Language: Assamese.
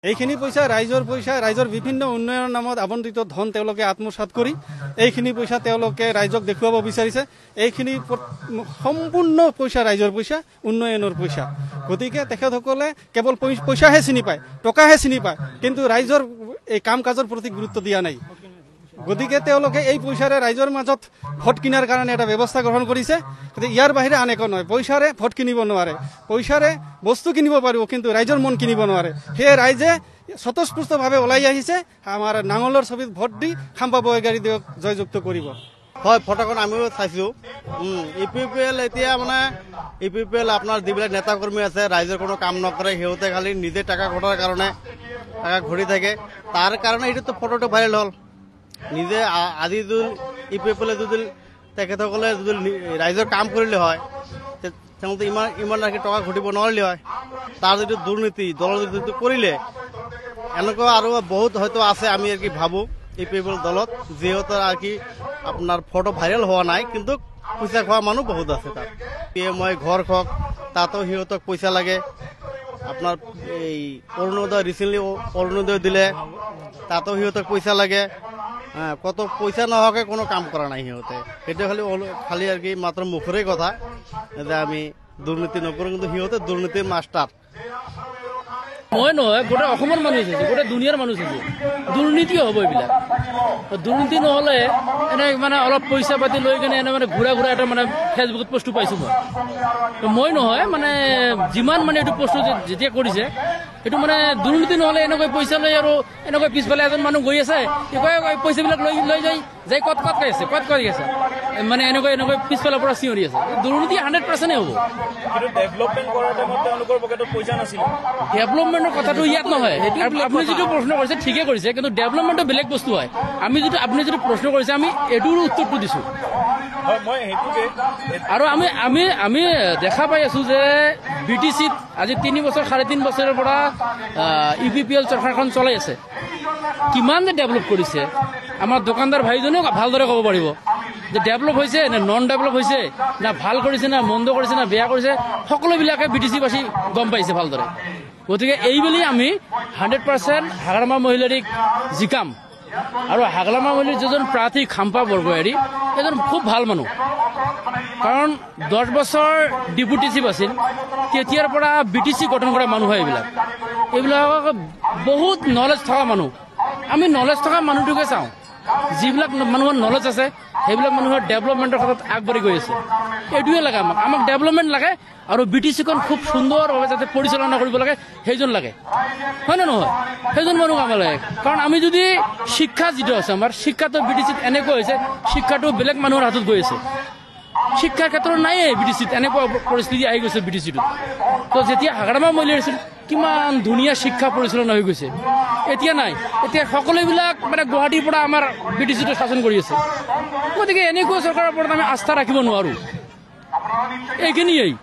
এইখিনি পইচা ৰাইজৰ বিভিন্ন উন্নয়নৰ নামত আবণ্টিত ধন তেওঁলোকে আত্মসাৎ কৰি এইখিনি পইচা তেওঁলোকে ৰাইজক দেখুৱাব বিচাৰিছে। এইখিনি সম্পূৰ্ণ পইচা ৰাইজৰ পইচা, উন্নয়নৰ পইচা। গতিকে তেখেতসকলে কেৱল পইচাহে চিনি পায়, টকাহে চিনি পায়, কিন্তু ৰাইজৰ এই কাম কাজৰ প্ৰতি গুৰুত্ব দিয়া নাই। গতিকে তেওঁলোকে এই পইচাৰে ৰাইজৰ মাজত ভোট কিনাৰ কাৰণে এটা ব্যৱস্থা গ্ৰহণ কৰিছে। গতিকে ইয়াৰ বাহিৰে আন একো নহয়। পইচাৰে ভোট কিনিব নোৱাৰে, পইচাৰে বস্তু কিনিব পাৰিব, কিন্তু ৰাইজৰ মন কিনিব নোৱাৰে। সেয়ে ৰাইজে স্বতঃস্ফূৰ্তভাৱে ওলাই আহিছে আমাৰ নাঙলৰ ছবিত ভোট দি খাম্পা বৰগাড়ী দিয়ক জয়যুক্ত কৰিব। হয়, ফটোখন আমিও চাইছোঁ। ইউপিপিএল এতিয়া মানে ইউপিপিএল আপোনাৰ যিবিলাক নেতাকৰ্মী আছে ৰাইজৰ কোনো কাম নকৰে, সিহঁতে খালি নিজে টাকা ঘটাৰ কাৰণে টাকা ঘূৰি থাকে। তাৰ কাৰণে এইটোতো ফটোটো ভাইৰেল হ'ল। নিজে আজি যদি ইউপিপিএলে যদি তেখেতসকলে যদি ৰাইজৰ কাম কৰিলে হয়, তেওঁলোকে ইমান ৰাখি টকা ঘটিব নোৱাৰিলে হয়। তাৰ যিটো দুৰ্নীতি দলৰ যিটো কৰিলে, এনেকুৱা আৰু বহুত হয়তো আছে। আমি আর কি ভাবোঁ ইউপিপিএল দলত যিহেতু আর কি আপনার ফটো ভাইরেল হওয়া নাই, কিন্তু পইচা খোৱা মানুহ বহুত আছে। তাত মই ঘৰ হওক তাতো সিহঁতক পইচা লাগে। আপনাৰ এই অৰুণোদয় ৰিসেন্টলি অৰুণোদয় দিলে, তাতো সিহঁতক পইচা লাগে। কত পইচা নহকে কোনো কাম করা নাই সিহঁতে। সেইটো খালি আর কি মাত্র মুখৰে কথা যে আমি দুৰ্নীতি নকৰো, কিন্তু সিহঁতে দুৰ্নীতিৰ মাষ্টাৰ। মই নহয়, গোটেই অসমৰ মানুহ চাইছে, গোটেই দুনিয়াৰ মানুহ চাইছে। দুৰ্নীতি হ'ব এইবিলাক। দুৰ্নীতি নহ'লে এনে মানে অলপ পইচা পাতি লৈ কেনে এনে মানে ঘূৰা এটা মানে ফেচবুকত পোষ্টটো পাইছোঁ মই নহয় মানে যিমান মানে এইটো পোষ্ট যেতিয়া কৰিছে, এইটো মানে দুৰ্নীতি নহ'লে এনেকৈ পইচা লৈ আৰু এনেকৈ পিছফালে এজন মানুহ গৈ আছে, পইচাবিলাক লৈ যাই কত কৈ আছে, কত কৈ আছে মানে এনেকৈ পিছফালৰ পৰা চিঞৰি আছে। দুৰ্নীতি 100% হ'ব। ডেভেলপমেণ্টৰ কথাটো ইয়াত নহয়। আপুনি যিটো প্ৰশ্ন কৰিছে ঠিকে কৰিছে, কিন্তু ডেভেলপমেণ্টটো বেলেগ বস্তু হয়। আপুনি যিটো প্ৰশ্ন কৰিছে আমি এইটোৰ উত্তৰটো দিছোঁ। আৰু আমি দেখা পাই আছো যে BTCত আজি 3 বছৰ 3.5 বছৰৰ পৰা ইউপিপিএল চৰকাৰখন চলাই আছে। কিমান যে ডেভেলপ কৰিছে আমাৰ দোকানদাৰ ভাইজনেও ভালদৰে ক'ব পাৰিব যে ডেভেলপ হৈছে নে নন ডেভেলপ হৈছে, না ভাল কৰিছে না মন্দ কৰিছে না বেয়া কৰিছে, সকলোবিলাকে BTCবাসী গম পাইছে ভালদৰে। গতিকে এইবুলি আমি 100% হাগ্ৰামা মহিলাৰীক জিকাম। আৰু হাগ্ৰামা মহিলাৰ যিজন প্ৰাৰ্থী খাম্পা বৰগোহাঁই এজন খুব ভাল মানুহ। কাৰণ 10 বছৰ ডেপুটি চিফ আছিল, তেতিয়াৰ পৰা BTC গঠন কৰা মানুহ হয় এইবিলাক বহুত নলেজ থকা মানুহ। আমি নলেজ থকা মানুহটোকে চাওঁ। যিবিলাক মানুহৰ নলেজ আছে সেইবিলাক মানুহৰ ডেভেলপমেণ্টৰ ক্ষেত্ৰত আগবাঢ়ি গৈ আছে। এইটোৱে লাগে আমাক ডেভেলপমেণ্ট লাগে। আৰু BTCখন খুব সুন্দৰভাৱে যাতে পৰিচালনা কৰিব লাগে সেইজন লাগে, হয় নে নহয়? সেইজন মানুহ আমাক লাগে। কাৰণ আমি যদি শিক্ষা যিটো আছে আমাৰ শিক্ষাটো BTCত এনেকুৱা হৈছে, শিক্ষাটো বেলেগ মানুহৰ হাতত গৈ আছে। শিক্ষাৰ ক্ষেত্ৰত নাইয়ে BTCত, এনেকুৱা পৰিস্থিতি আহি গৈছে BTCটো। তো যেতিয়া হাগ্ৰামা মহিলাৰ আছিল কিমান ধুনীয়া শিক্ষা পৰিচালনা হৈ গৈছে, এতিয়া নাই। এতিয়া সকলোবিলাক মানে গুৱাহাটীৰ পৰা আমাৰ BTCটো শাসন কৰি আছে। গতিকে এনেকুৱা চৰকাৰৰ ওপৰত আমি আস্থা ৰাখিব নোৱাৰোঁ। এইখিনিয়েই।